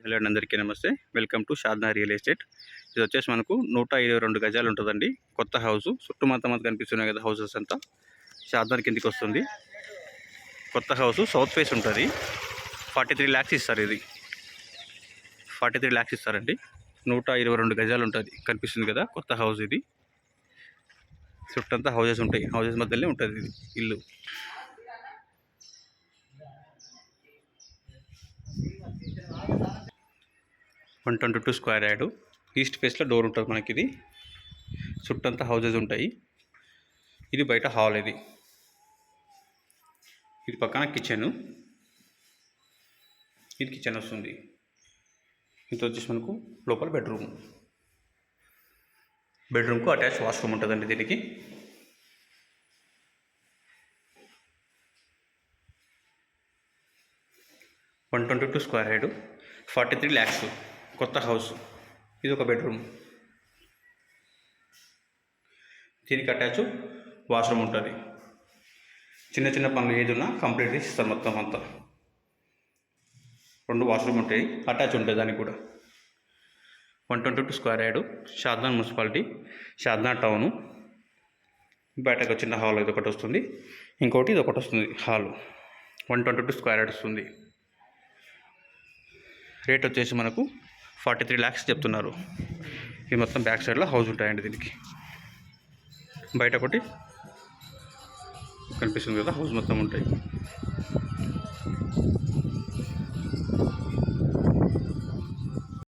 Hello అండి, అందరికీ నమస్తే. Welcome to Shadna Real Estate. ఇది వచ్చేసి మనకు 122 గజాలు ఉంటుందండి. కొత్త హౌస్ చుట్టూ మొత్తం కనిపిస్తున్నాయి కదా హౌసెస్ అంతా. షాద్నార్ కిందికి వస్తుంది. కొత్త హౌస్ సౌత్ ఫేస్ ఉంటుంది. 43 lakhs ఇస్తారు. ఇది 43 lakhs ఇస్తారండి. 122 గజాలు ఉంటుంది. కనిపిస్తుంది కదా కొత్త హౌస్. ఇది చుట్టంతా హౌసెస్ ఉంటాయి. హౌసెస్ మధ్యలోనే ఉంటుంది ఇది ఇల్లు. One 122 square yard. ఈస్ట్ ఫేస్లో డోర్ ఉంటుంది మనకి. ఇది చుట్టంతా హౌసెస్ ఉంటాయి. ఇది బయట హాల్. ఇది పక్కన కిచెన్. ఇది కిచెన్ వస్తుంది. ఇది వచ్చేసి మనకు లోపల బెడ్రూమ్కు అటాచ్ వాష్రూమ్ ఉంటుందండి. దీనికి 122 స్క్వేర్ యార్డు, 43 lakhs కొత్త హౌస్. ఇది ఒక బెడ్రూమ్. దీనికి అటాచ్ వాష్రూమ్ ఉంటుంది. చిన్న చిన్న పనులు ఏది ఉన్నా కంప్లీట్ ఇస్తారు మొత్తం అంతా. 2 వాష్రూమ్ ఉంటాయి. అటాచ్ ఉంటుంది దానికి కూడా. 122 square yard, Shadnagar municipality, Shadnagar town. బయటకు వచ్చిన హాల్ ఇది ఒకటి వస్తుంది. ఇంకోటి ఇది ఒకటి వస్తుంది హాల్. 122 స్క్వేర్ యార్డ్ వస్తుంది. రేట్ వచ్చేసి మనకు 43 lakhs చెప్తున్నారు. ఇది మొత్తం బ్యాక్ సైడ్లో హౌస్ ఉంటాయండి. దీనికి బయట ఒకటి కనిపిస్తుంది కదా హౌస్ మొత్తం ఉంటాయి.